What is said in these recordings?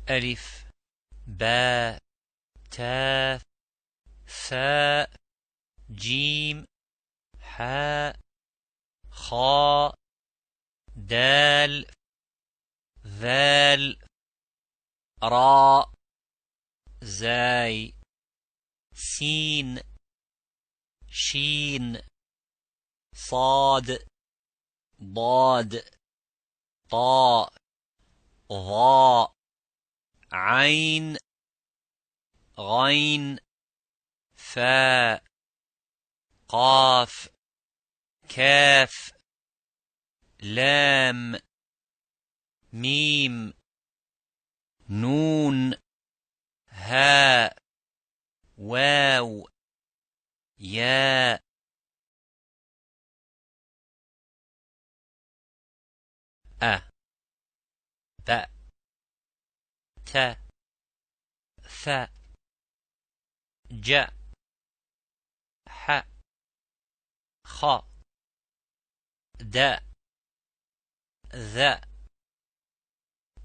ألف باء تاء ثاء جيم حاء خاء دال ذال راء زاي سين شين صاد ضاد طاء ظاء عين غين فاء قاف كاف لام ميم نون هاء واو ياء باء تاء ثاء جاء حاء خاء داء ذاء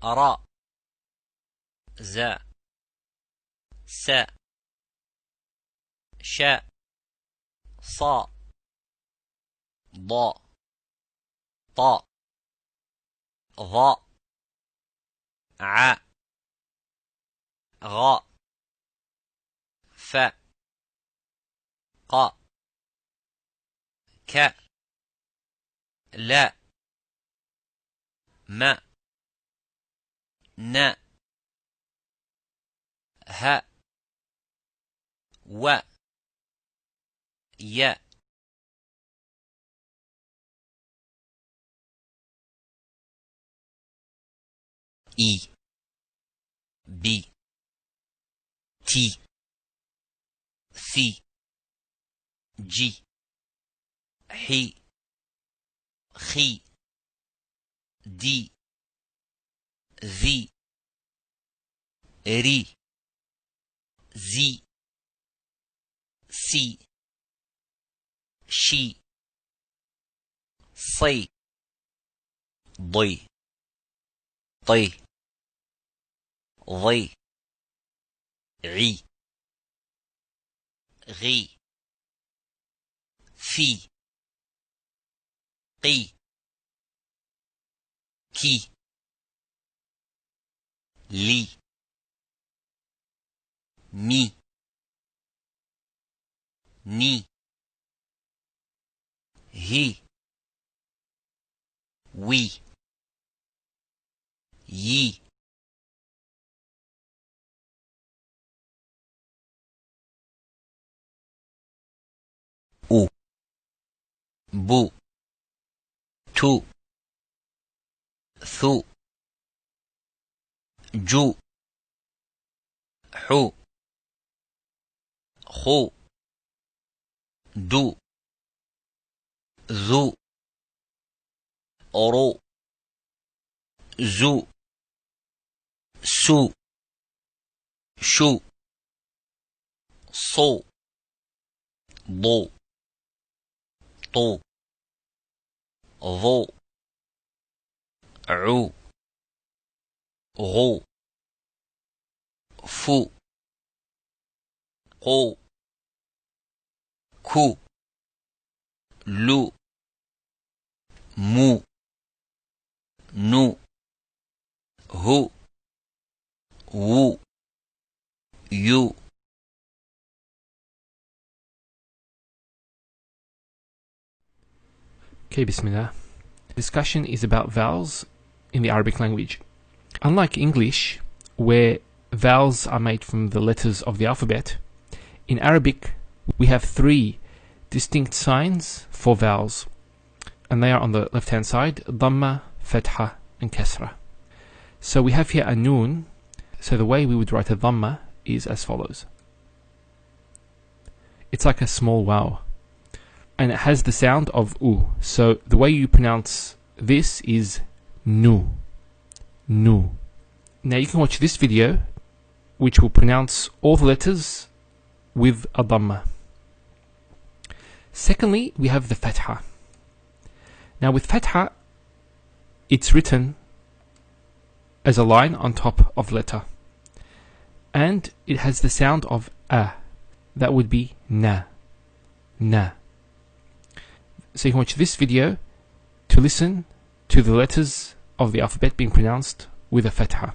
راء زاء ساء شاء صاء ضاء طاء ظاء عاء غاء فاء قاء كاء لاء ماء ناء هاء واء ياء إي بي تي ثي جي حي خي دي ذي ري زي سي شي صي ضي طي ضي عي غي في قي كي لي مي ني هي وي يي أو بو تو ثو جو حو خو دو ذو رو زو سو شو صو ضو طو ظو عو غو فو قو كو لو مو نو هو وو يو. Okay, Bismillah. Discussion is about vowels in the Arabic language. Unlike English, where vowels are made from the letters of the alphabet, in Arabic we have three distinct signs for vowels, and they are on the left hand side: Dhamma, Fatha, and Kasra. So we have here a Noon. So the way we would write a Dhamma is as follows. It's like a small vowel, and it has the sound of U. So the way you pronounce this is Nu. Nu. Now you can watch this video, which will pronounce all the letters with a Dhamma. Secondly, we have the Fatha. Now with Fatha, it's written as a line on top of the letter. And it has the sound of a. That would be na. Na. So you can watch this video to listen to the letters of the alphabet being pronounced with a fatha.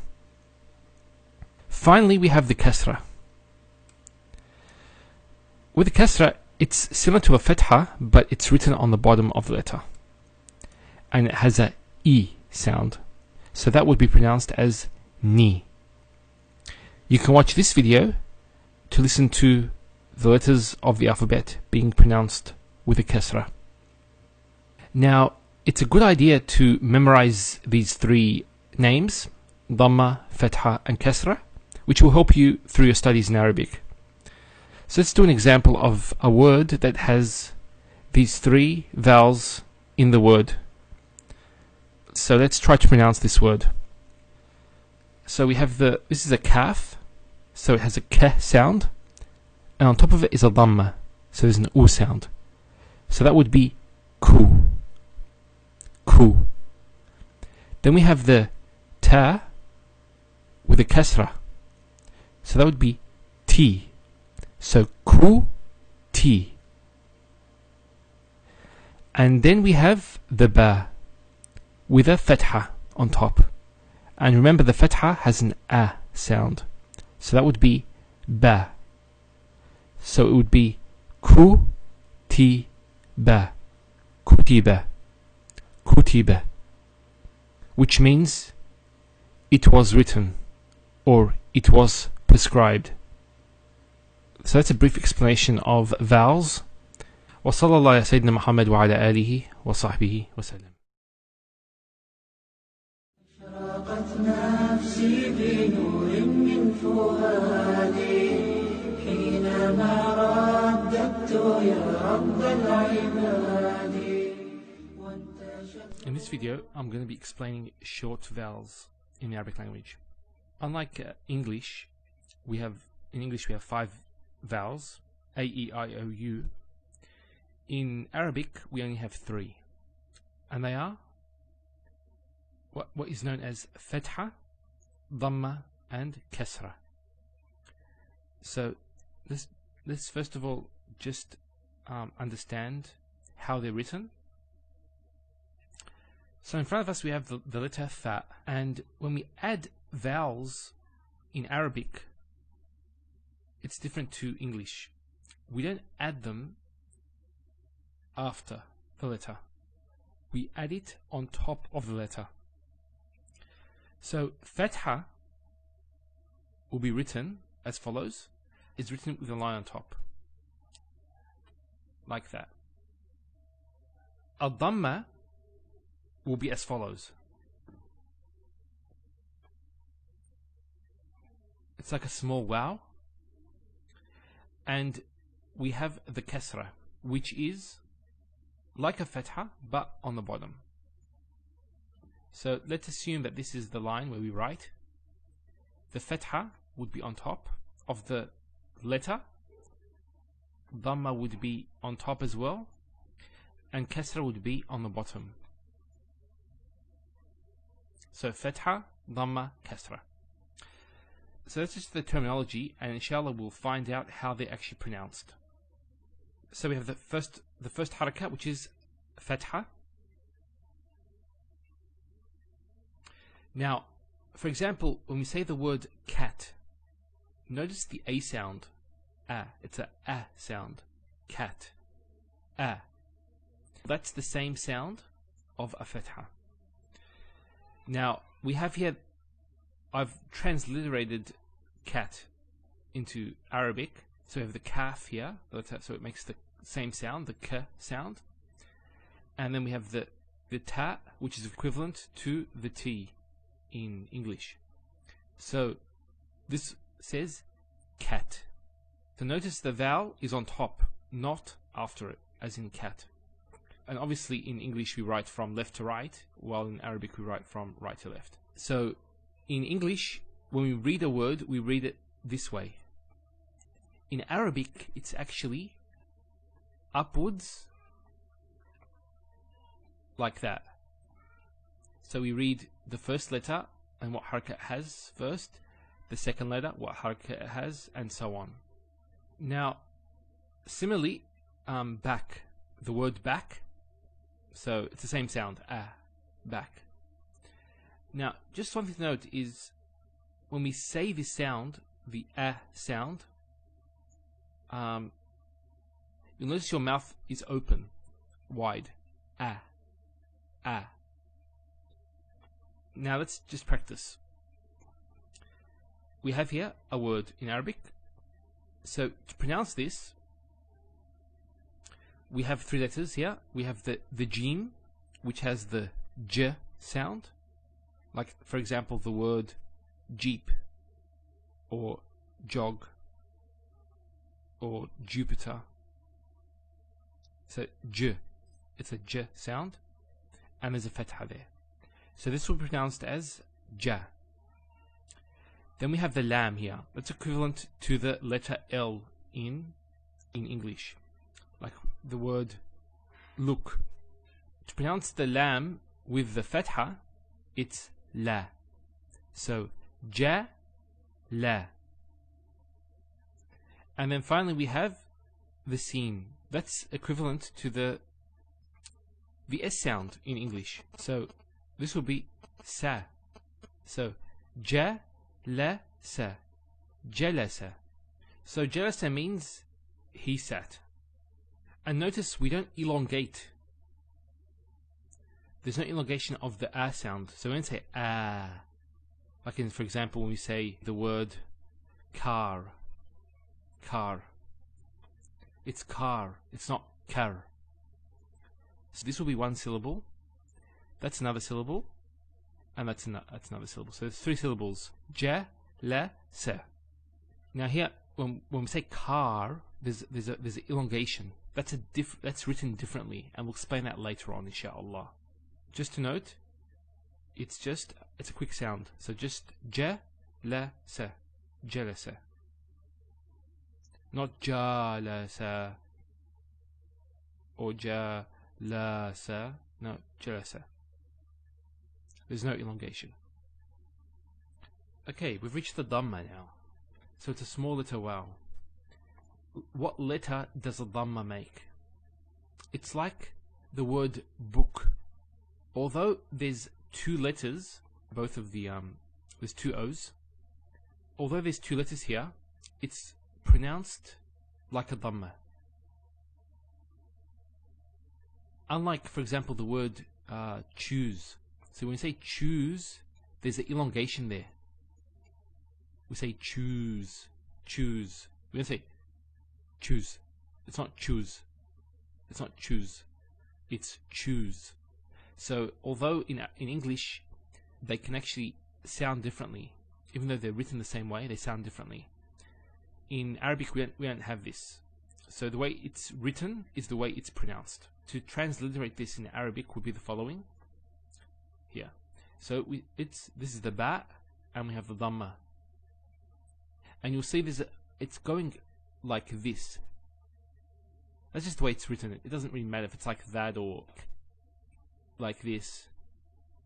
Finally, we have the kasra. With the kasra, it's similar to a fatha, but it's written on the bottom of the letter. And it has a e sound. So that would be pronounced as ni. You can watch this video to listen to the letters of the alphabet being pronounced with a kasra. Now, it's a good idea to memorize these three names, Dhamma, Fatha and Kasra, which will help you through your studies in Arabic. So let's do an example of a word that has these three vowels in the word. So let's try to pronounce this word. So we have this is a kaf, so it has a k sound, and on top of it is a dhamma, so there's an u sound. So that would be ku. Ku. Then we have the ta with a kasra, so that would be ti. So ku ti. And then we have the ba with a fatha on top. And remember, the fatha has an a sound, so that would be ba. So it would be ku ti ba. Kutiba. Kutiba. Which means it was written or it was prescribed. So that's a brief explanation of vowels. وصلى الله على سيدنا محمد وعلى آله وصحبه وسلم. أشرقت نفسي بنور من فؤادي حينما رددت يا رب العباد. In this video, I'm going to be explaining short vowels in the Arabic language. Unlike English, we have 5 vowels, A, E, I, O, U. In Arabic, we only have 3, and they are what is known as fatha, dhamma, and kasra. So let's first of all just understand how they're written. So in front of us we have the letter fa, and when we add vowels in Arabic, it's different to English. We don't add them after the letter. We add it on top of the letter. So fatha will be written as follows. It's written with a line on top, like that. Al-dhamma will be as follows. It's like a small wow. And we have the kasra, which is like a fatha but on the bottom. So let's assume that this is the line where we write. The fatha would be on top of the letter, dhamma would be on top as well, and kasra would be on the bottom. So fatha, dhamma, kasra. So that's just the terminology, and inshallah we'll find out how they're actually pronounced. So we have the first harakat, which is fatha. Now, for example, when we say the word cat, notice the a sound, a. It's a sound, cat, a. That's the same sound of a fatha. Now, we have here, I've transliterated cat into Arabic. So we have the kaf here, so it makes the same sound, the k sound. And then we have the ta, which is equivalent to the t in English. So this says cat. So notice the vowel is on top, not after it, as in cat. And obviously in English we write from left to right, while in Arabic we write from right to left. So in English, when we read a word, we read it this way. In Arabic, it's actually upwards, like that. So we read the first letter and what haraka it has first, the second letter, what haraka it has, and so on. Now, similarly, back, the word back, so it's the same sound, back. Now, just one thing to note is when we say this sound, the sound, you'll notice your mouth is open, wide, Now let's just practice. We have here a word in Arabic. So to pronounce this, we have three letters here. We have the jim, which has the j sound. Like, for example, the word jeep, or jog, or Jupiter. So j, it's a j sound, and there's a fatha there. So this will be pronounced as ja. Then we have the lam here. That's equivalent to the letter L in English. Like the word look. To pronounce the lam with the fatha, it's la. So ja, la. And then finally we have the sin. That's equivalent to the S sound in English. So this will be sa. So ja, la, sa. Jalasa. So jalasa means he sat. And notice we don't elongate. There's no elongation of the sound. So we don't say like in, for example, when we say the word car. It's car. It's not car. So this will be one syllable. That's another syllable. And that's another syllable. So there's three syllables. Ja, la, sa. Now here, when we say car, there's an elongation. That's written differently, and we'll explain that later on, inshallah. Just to note, it's a quick sound. So just ja, la, sa, jalasa. Not jalasa or jalasa. No, jalasa. There's no elongation. Okay, we've reached the dhamma now. So it's a small letter waw. What letter does a dhamma make? It's like the word book. Although there's two letters, both of the there's two O's. Although there's two letters here, it's pronounced like a dhamma. Unlike, for example, the word choose. So when we say choose, there's an elongation there. We say choose. We don't say choose. It's not choose. It's not choose. It's choose. So although in English they can actually sound differently, even though they're written the same way, they sound differently. In Arabic we don't have this. So the way it's written is the way it's pronounced. To transliterate this in Arabic would be the following. Here. So this is the ba, and we have the dhamma. And you'll see it's going like this. That's just the way it's written. It doesn't really matter if it's like that or like this.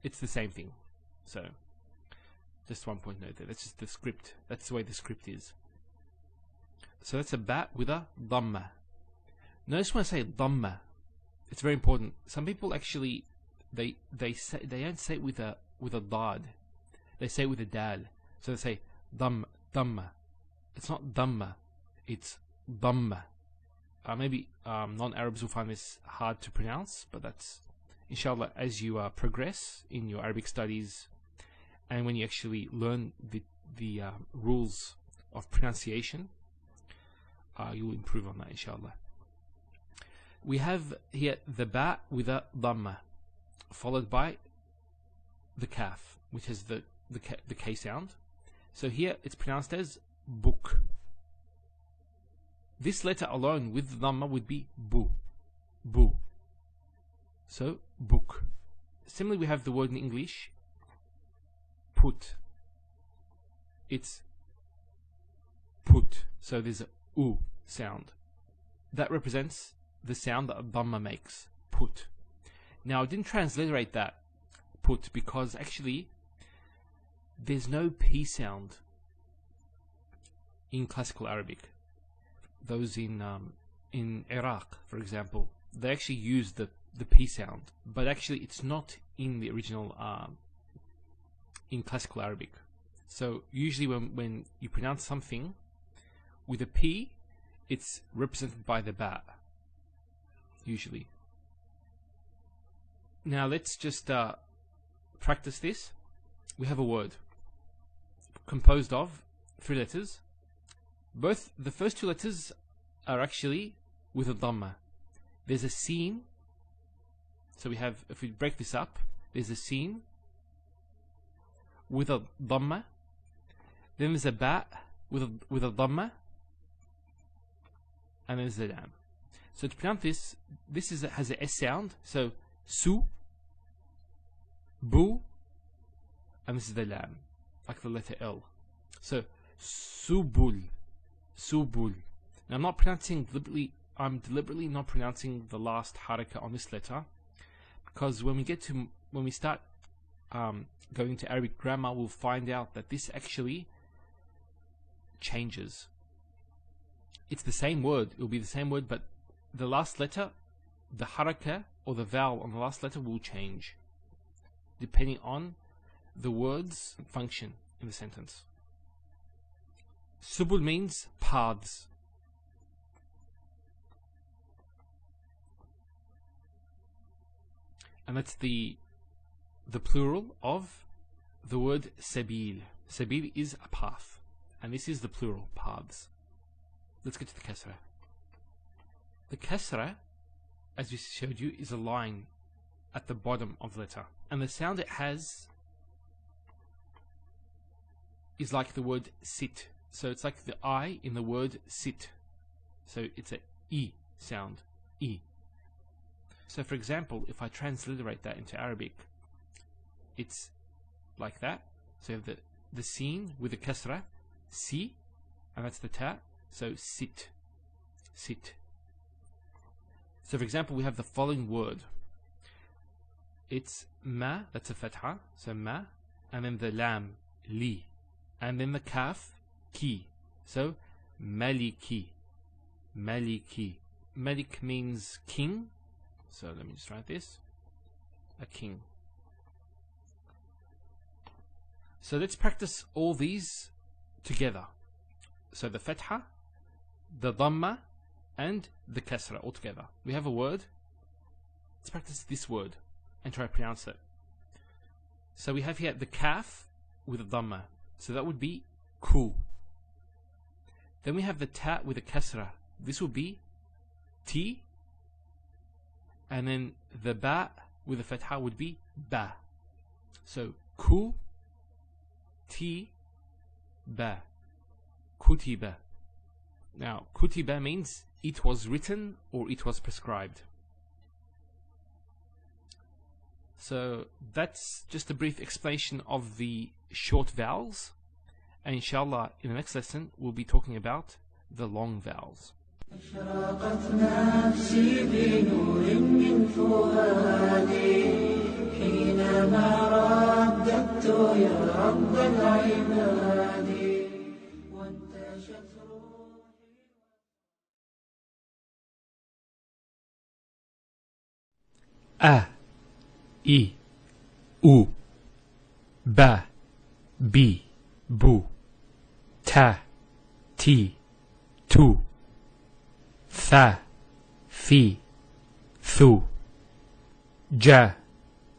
It's the same thing. So just one point note there. That's just the script. That's the way the script is. So that's a ba with a dhamma. Notice when I say dhamma, it's very important. Some people actually they don't say it with a dad. They say it with a dal. So they say dhamma. It's not dhamma. It's dhamma. Maybe non-Arabs will find this hard to pronounce, but that's inshallah as you progress in your Arabic studies, and when you actually learn the rules of pronunciation, you will improve on that, inshallah. We have here the ba with a dhamma, followed by the kaf, which has the k sound. So here it's pronounced as book. This letter alone with the dhamma would be bu. So book. Similarly, we have the word in English put. It's put. So there's a u sound. That represents the sound that a dhamma makes. Put. Now I didn't transliterate that put because actually there's no P sound in classical Arabic. Those in Iraq, for example, they actually use the P sound, but actually it's not in the original in classical Arabic. So usually when you pronounce something with a P, it's represented by the ba, usually. Now let's just practice this. We have a word composed of 3 letters. Both the first 2 letters are actually with a dhamma. There's a sin. So we have, if we break this up, there's a sin with a dhamma. Then there's a ba with a dhamma, and then there's a lam. So to pronounce this has a S sound. So su, bu, and this is the lam, like the letter L. So subul, subul. Now I'm not pronouncing deliberately. I'm deliberately not pronouncing the last haraka on this letter, because when we start going to Arabic grammar, we'll find out that this actually changes. It's the same word. It will be the same word, but the last letter, the haraka or the vowel on the last letter will change depending on the word's function in the sentence. Subul means paths. And that's the plural of the word sabil. Sabil is a path, and this is the plural, paths. Let's get to the kasra. The kasra, as we showed you, is a line at the bottom of the letter, and the sound it has is like the word sit. So it's like the I in the word sit. So it's a E sound, E. So for example, if I transliterate that into Arabic, it's like that. So you have the sin with the kasra, si, and that's the ta. So sit, sit. So for example, we have the following word. It's ma, that's a fatha, so ma, and then the lam, li, and then the kaf, ki. So maliki, maliki. Malik means king. So let me just write this, a king. So let's practice all these together. So the fatha, the dhamma, and the kasra all together. We have a word. Let's practice this word and try to pronounce it. So we have here the kaf with a dhamma. So that would be ku. Then we have the ta with a kasra. This would be ti. And then the ba with a fatha would be ba. So ku, ti, ba. Kutiba. Now, kutiba means it was written or it was prescribed. So that's just a brief explanation of the short vowels, and inshallah in the next lesson we'll be talking about the long vowels. أشرقت نفسي بنور من فؤادي حينما رددت يا رب العباد وانتشت روحي. A, I, U, Ba, Bi, Bu, Ta, Ti, Tu, Tha, Fi, Thu, Ja,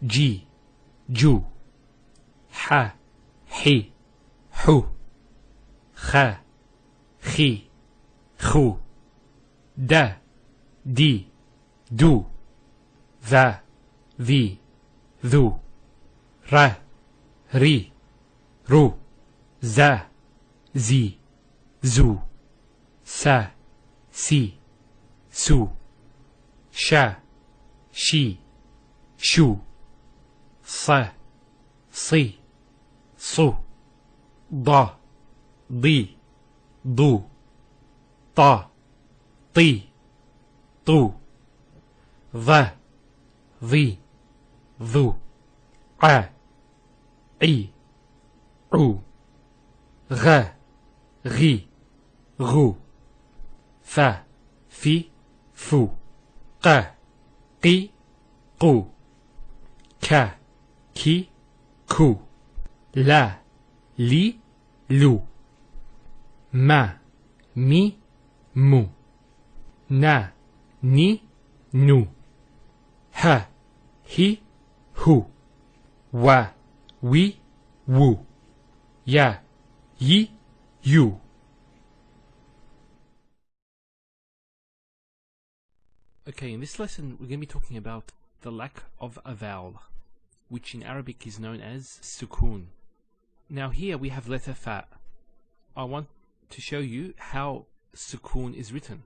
Ji, Ju, Ha, Hi, Hu, Kha, Khi, Khu, Da, Di, Du, Tha, Thi, Thu, Ra, Ri, Ru, Za, Zi, Zu, Sa, Si, Su, Sha, Shi, Shu, Sa, Si, Su, Da, Di, Du, Ta, Ti, Tu, Tha, Thi, Thu, A, I, عو غ غي غو ف في فو ق قي قو ك كي كو لا لي لو ما مي مو نا ني نو ه هي هو و وي وو يا يي يو. Okay, in this lesson we're going to be talking about the lack of a vowel, which in Arabic is known as sukoon. Now here we have letter fa. I want to show you how sukoon is written.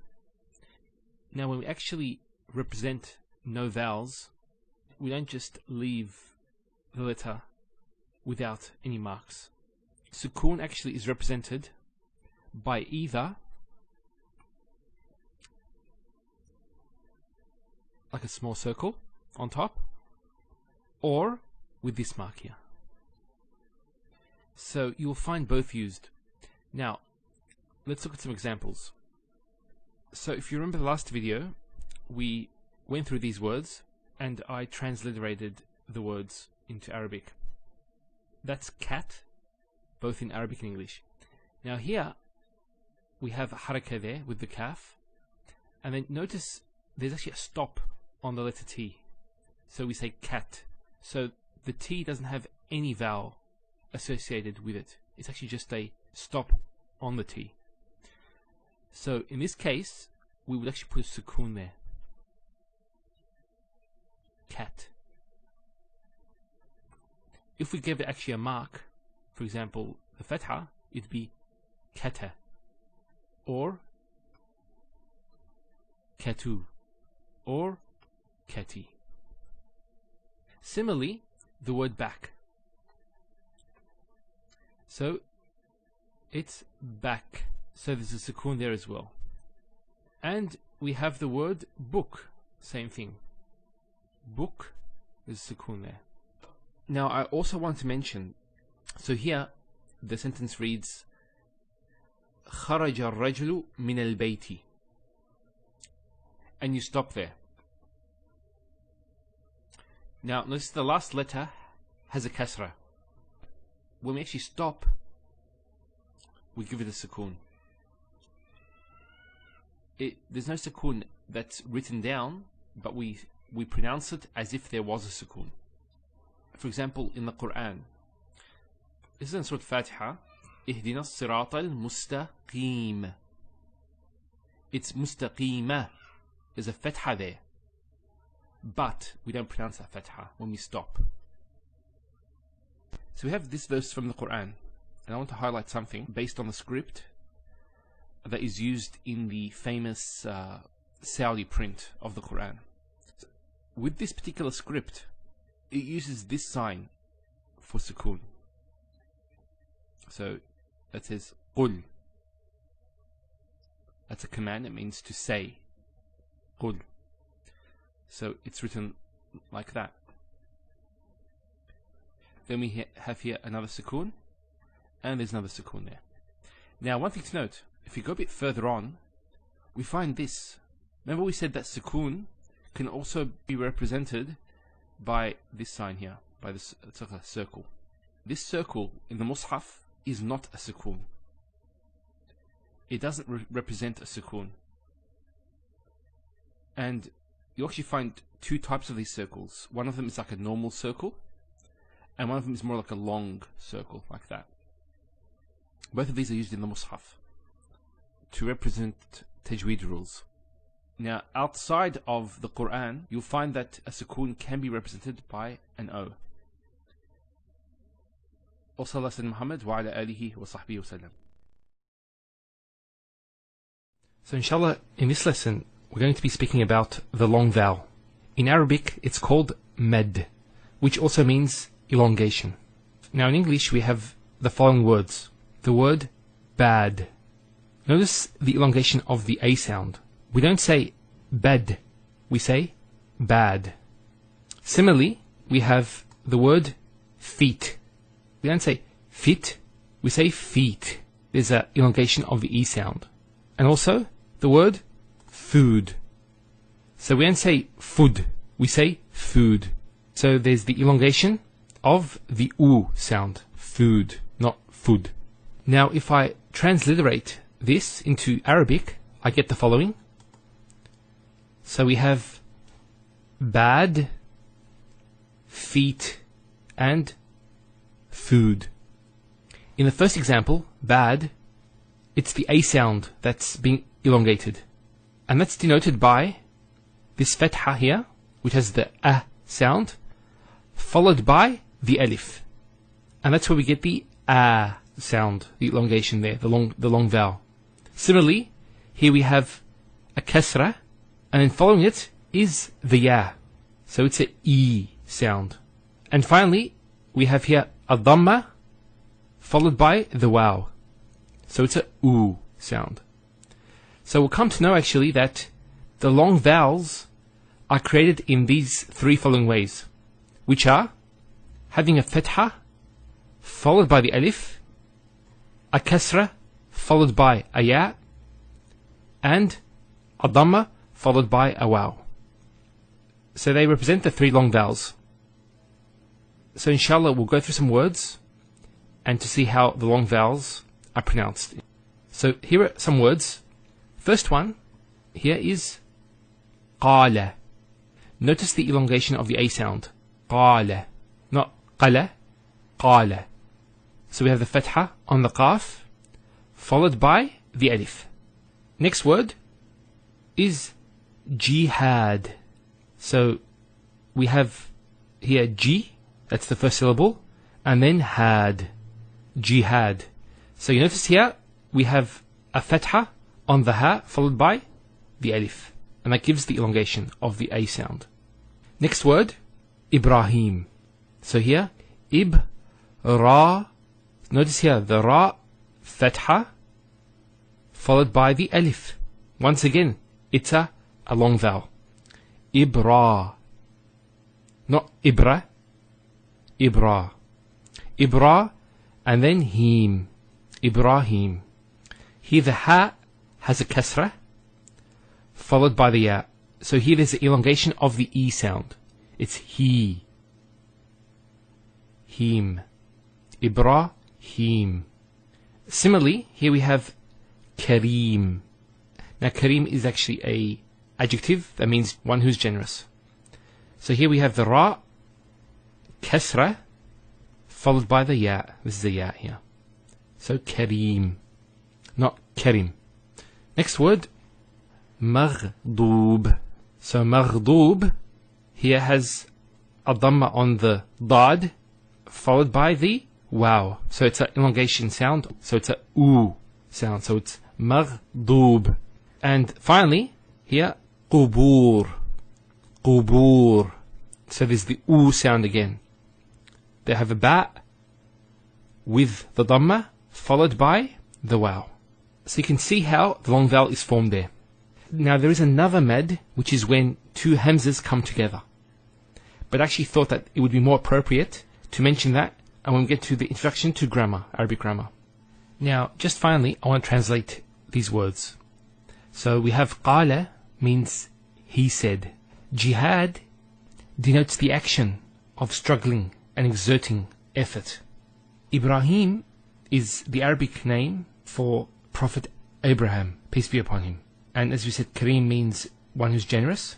Now when we actually represent no vowels, we don't just leave the letter without any marks. Sukoon actually is represented by either like a small circle on top, or with this mark here. So you'll find both used. Now, let's look at some examples. So if you remember the last video, we went through these words and I transliterated the words into Arabic. That's cat, both in Arabic and English. Now here we have a haraka there with the kaf, and then notice there's actually a stop on the letter T. So we say cat. So the T doesn't have any vowel associated with it. It's actually just a stop on the T. So in this case, we would actually put a sukoon there. Cat. If we gave it actually a mark, for example, the fatha, it'd be kata, or katu, or kati. Similarly, the word back. So it's back. So there's a sukoon there as well. And we have the word book. Same thing. Book, there's a sukoon there. Now I also want to mention, so here the sentence reads خرج الرجل من البيت, and you stop there. Now notice the last letter has a kasra. When we actually stop, we give it a sukoon. There's no sukoon that's written down, but we pronounce it as if there was a sukoon. For example, in the Quran, this is in Surah Fatiha, اهدنا الصراط المستقيم. It's mustaqima. There's a fatha there, but we don't pronounce that fatha when we stop. So we have this verse from the Quran, and I want to highlight something based on the script that is used in the famous Saudi print of the Quran. So with this particular script, it uses this sign for sukoon. So that says قل. That's a command. It means to say. قل. So it's written like that. Then we have here another sukoon, and there's another sukoon there. Now one thing to note, if you go a bit further on, we find this. Remember we said that sukoon can also be represented by this sign here, by this circle. This circle in the Mus'haf is not a sukoon. It doesn't represent a sukoon. And you actually find two types of these circles. One of them is like a normal circle, and one of them is more like a long circle, like that. Both of these are used in the Mus'haf to represent tajweed rules. Now, outside of the Quran, you'll find that a sukoon can be represented by an O. وصلى سيدنا محمد وعلى آله وصحبه وسلم. So inshallah, in this lesson, we're going to be speaking about the long vowel. In Arabic, it's called med, which also means elongation. Now in English, we have the following words. The word bad. Notice the elongation of the A sound. We don't say bad, we say bad. Similarly, we have the word feet. We don't say fit, we say feet. There's an elongation of the E sound. And also, the word food. So we don't say food, we say food. So there's the elongation of the U sound, food, not food. Now if I transliterate this into Arabic, I get the following. So we have bad, feet, and food. In the first example, bad, it's the A sound that's being elongated. And that's denoted by this fatha here, which has the A sound, followed by the alif. And that's where we get the A sound, the elongation there, the long vowel. Similarly, here we have a kasra, and then following it is the ya. So it's a E sound. And finally, we have here a dhamma, followed by the waw. So it's a U sound. So we'll come to know actually that the long vowels are created in these three following ways, which are having a fatha, followed by the alif, a kasra, followed by a ya, and a dhamma, followed by a waw. So they represent the three long vowels. So inshallah we'll go through some words and to see how the long vowels are pronounced. So here are some words. First one here is qala. Notice the elongation of the A sound. Qala. Not qala, qala. So we have the fatha on the qaf, followed by the alif. Next word is jihad. So we have here G, that's the first syllable, and then had, jihad. So you notice here we have a fatha on the ha followed by the alif, and that gives the elongation of the A sound. Next word, Ibrahim. So here, ra. Notice here the ra, fatha, followed by the alif. Once again, it's a long vowel. Ibra. Not ibra. Ibra. Ibra, and then him. Ibrahim. Here the ha has a kasra, followed by the ya. So here there's an elongation of the E sound. It's he. Him. Ibrahim. Similarly, here we have Kareem. Now Kareem is actually a adjective that means one who's generous. So here we have the ra, kasra, followed by the ya. This is the ya here. So Kareem, not Karim. Next word, maghdoob. So maghdoob here has a dhamma on the dad, followed by the waw. So it's an elongation sound. So it's a u sound. So it's maghdoob. And finally, here, qubur. Qubur. So there's the u sound again. They have a ba with the dhamma, followed by the waw. So you can see how the long vowel is formed there. Now there is another mad, which is when two hamzas come together. But I actually thought that it would be more appropriate to mention that when we get to the introduction to grammar, Arabic grammar. Now, just finally, I want to translate these words. So we have qala means he said. Jihad denotes the action of struggling and exerting effort. Ibrahim is the Arabic name for Prophet Abraham, peace be upon him. And as we said, Kareem means one who's generous.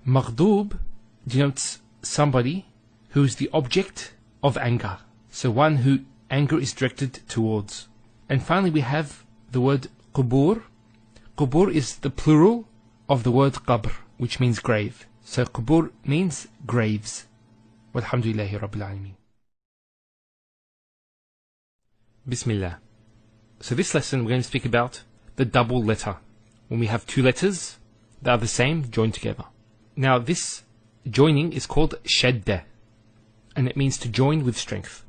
Maghdoob denotes somebody who is the object of anger. So one who anger is directed towards. And finally we have the word qubur. Qubur is the plural of the word qabr, which means grave. So qubur means graves. Walhamdulillahi Rabbil Alameen. Bismillah. So this lesson we're going to speak about the double letter. When we have two letters that are the same joined together. Now this joining is called shadda, and it means to join with strength.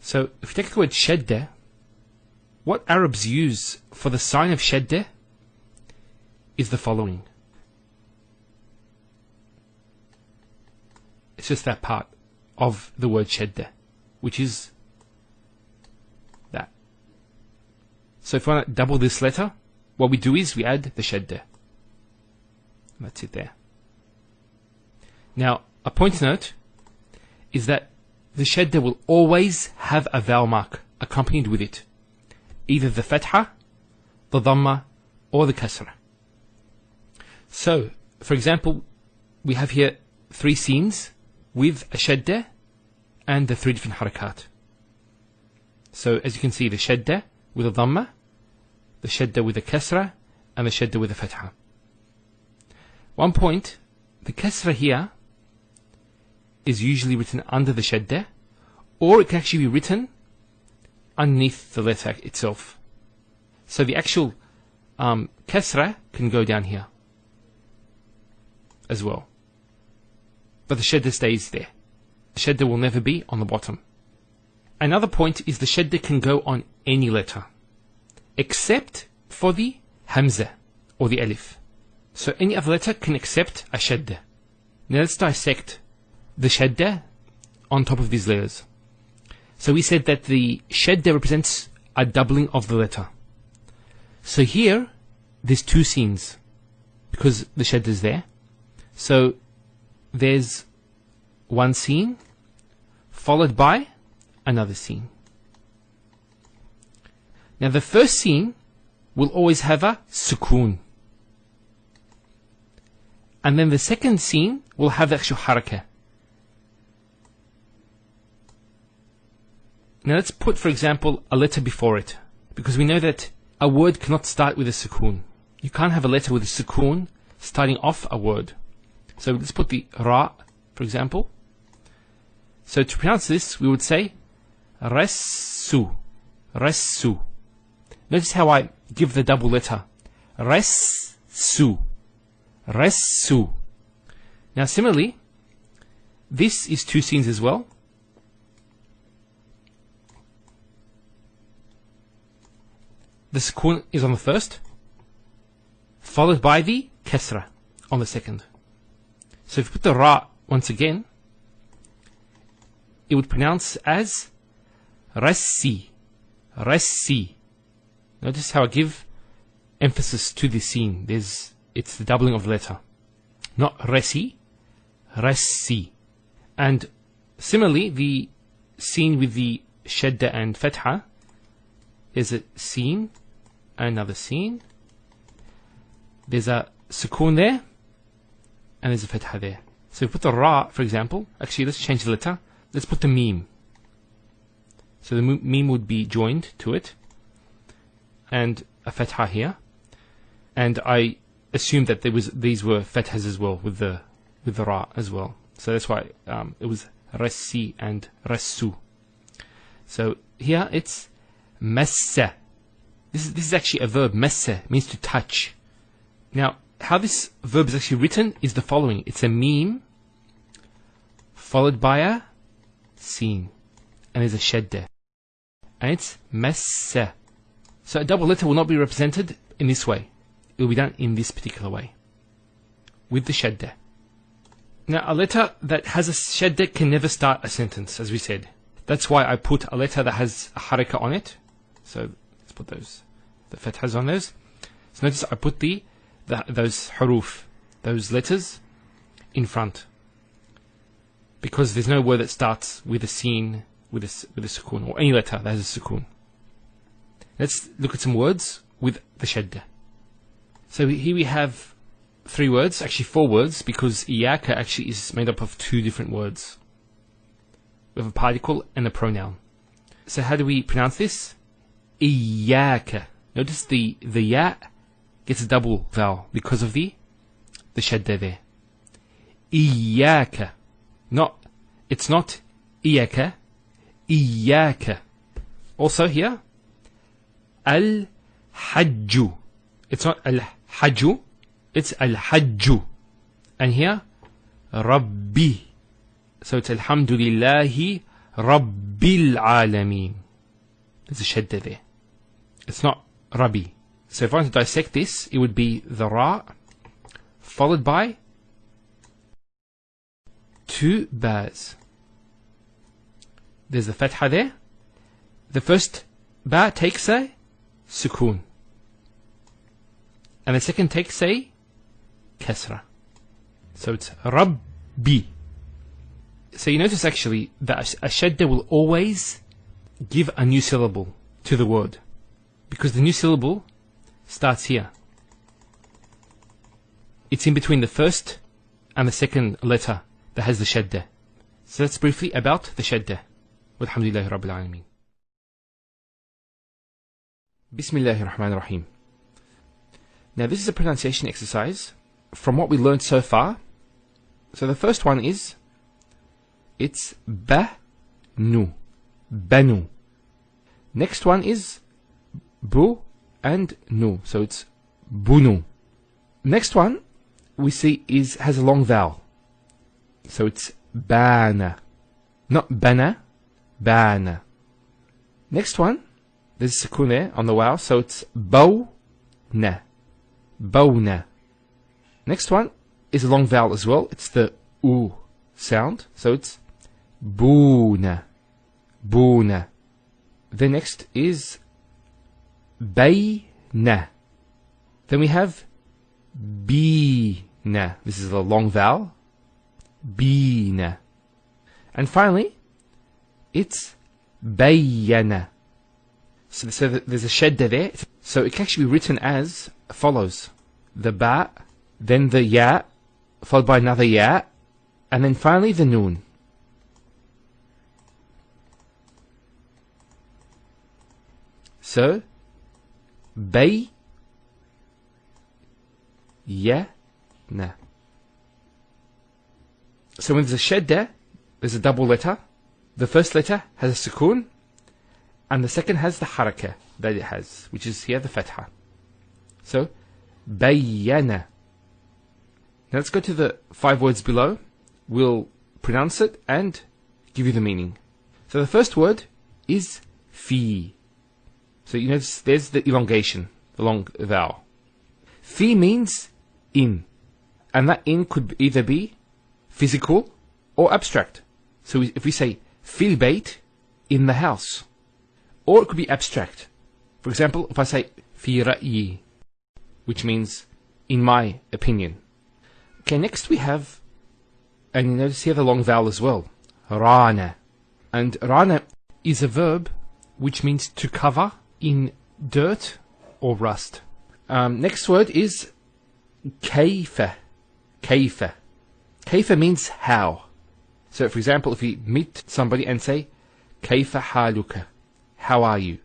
So if we take the word shadda, what Arabs use for the sign of shadda is the following. It's just that part of the word shadda, which is So if we want to double this letter, what we do is we add the shadda. That's it there. Now, a point to note is that the shadda will always have a vowel mark accompanied with it. Either the fatha, the dhamma, or the kasra. So, for example, we have here 3 scenes with a shadda and the 3 different harakat. So, as you can see, the shadda with a dhamma, the shadda with a kasra, and the shadda with a fatha. One point, the kasra here is usually written under the shadda, or it can actually be written underneath the letter itself. So the actual kasra can go down here as well. But the shadda stays there. The shadda will never be on the bottom. Another point is the shadda can go on any letter, except for the hamza or the alif. So any other letter can accept a shadda. Now let's dissect the shadda on top of these letters. So we said that the shadda represents a doubling of the letter. So here, there's 2 scenes, because the shadda is there. So there's one scene, followed by another scene. Now the first scene will always have a sukoon. And then the second scene will have the actual harakah. Now let's put, for example, a letter before it, because we know that a word cannot start with a sukoon. You can't have a letter with a sukoon starting off a word. So let's put the ra, for example. So to pronounce this, we would say ressu, ressu. Notice how I give the double letter. Ressu, ressu. Now similarly, this is 2 scenes as well. The sukoon is on the first, followed by the kasra on the second. So if you put the ra once again, it would pronounce as rassi, rassi. Notice how I give emphasis to the scene. It's the doubling of the letter. Not resi, rassi. And similarly, the scene with the shadda and fatha is a scene, another scene. There's a sukoon there, and there's a fatha there. So if we put the ra, for example, actually let's change the letter. Let's put the meme. So the meme would be joined to it, and a fatha here. And I assumed that these were fathas as well with the ra as well. So that's why it was rassi and rassu. So here it's massa. This is actually a verb. Massa means to touch. Now, how this verb is actually written is the following. It's a meme followed by a sin, and there's a shadda, and it's massa. So a double letter will not be represented in this way. It will be done in this particular way, with the shadda. Now, a letter that has a shadda can never start a sentence, as we said. That's why I put a letter that has a haraka on it. So let's put the fathas on those. So notice I put those huruf, those letters, in front, because there's no word that starts with a sin, with a sukoon, or any letter that has a sukoon. Let's look at some words with the shadda. So here we have 3 words, actually 4 words, because iyaka actually is made up of 2 different words. We have a particle and a pronoun. So how do we pronounce this? Iyaka. Notice the ya gets a double vowel because of the shadda there. Iyaka. It's not iyaka, iyaka. Also here, al-hajju. It's not al-hajju, it's al-hajju. And here, rabbi. So it's alhamdulillahi rabbil alameen. There's a shadda there. It's not rabbi. So if I want to dissect this, it would be the ra followed by 2 bas. There's the fatha there. The first ba takes a sukun. And the second take, say kasra. So it's Rabbi. So you notice actually that a shadda will always give a new syllable to the word, because the new syllable starts here. It's in between the first and the second letter that has the shadda. So that's briefly about the shadda. Walhamdulillahi Rabbil Alameen. Bismillahir Rahmanir Rahim. Now this is a pronunciation exercise from what we learned so far. So the first one is, it's ba-nu, banu. Next one is bu and nu, so it's bunu. Next one we see has a long vowel, so it's bana, not bana, bana. Next one, there's a sukun there on the vowel, so it's bawna, bawna. Next one is a long vowel as well, it's the u sound, so it's boona, boona. The next is bayna. Then we have beena. This is a long vowel, beena. And finally, it's bayyana. So there's a shadda there. So it can actually be written as follows: the ba, then the ya, followed by another ya, and then finally the noon. So, bay, ya, na. So when there's a shadda, there's a double letter. The first letter has a sukun, and the second has the harakah that it has, which is here the fatha. So, bayyana. Now let's go to the 5 words below. We'll pronounce it and give you the meaning. So the first word is fi. So you notice there's the elongation, the long vowel. Fi means in, and that in could either be physical or abstract. So if we say fil bayt, in the house, or it could be abstract. For example, if I say fi ra'yi, which means in my opinion. Okay, next we have, and you notice here the long vowel as well, rana. And rana is a verb which means to cover in dirt or rust. Next word is kayfa. Kayfa. Kayfa means how. So for example, if you meet somebody and say, kayfa haluka, how are you?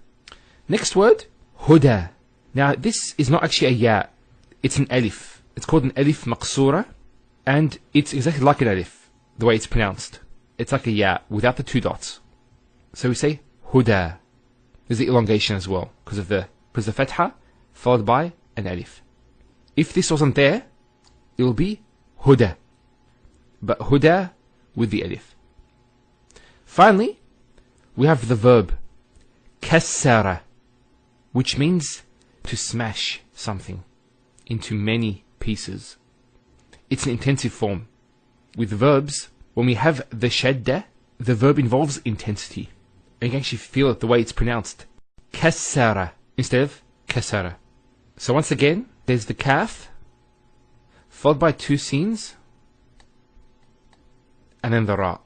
Next word, huda. Now this is not actually a ya, it's an alif. It's called an alif maqsura, and it's exactly like an alif, the way it's pronounced. It's like a ya, without the 2 dots. So we say huda. There's the elongation as well, because the fatha followed by an alif. If this wasn't there, it will be huda. But huda with the alif. Finally, we have the verb kassara, which means to smash something into many pieces. It's an intensive form. With verbs, when we have the shadda, the verb involves intensity. And you can actually feel it the way it's pronounced. Kassara instead of kasara. So once again, there's the kaf, followed by 2 scenes, and then the ra.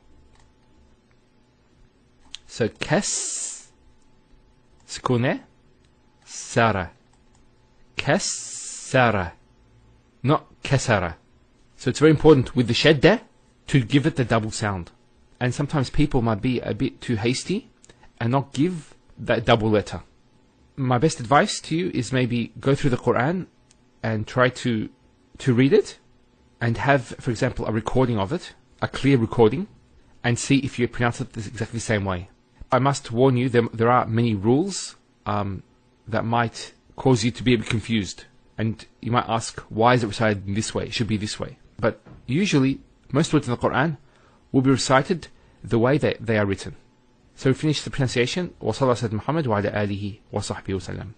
So kas, sukune, sara. Kassara, not kasara. So it's very important with the shadda to give it the double sound. And sometimes people might be a bit too hasty and not give that double letter. My best advice to you is maybe go through the Quran and try to read it and have, for example, a recording of it, a clear recording, and see if you pronounce it exactly the same way. I must warn you, there are many rules that might cause you to be a bit confused. And you might ask, why is it recited in this way? It should be this way. But usually, most words in the Quran will be recited the way that they are written. So we finish the pronunciation. وصلى سيدنا محمد وعلى آله وصحبه وسلم.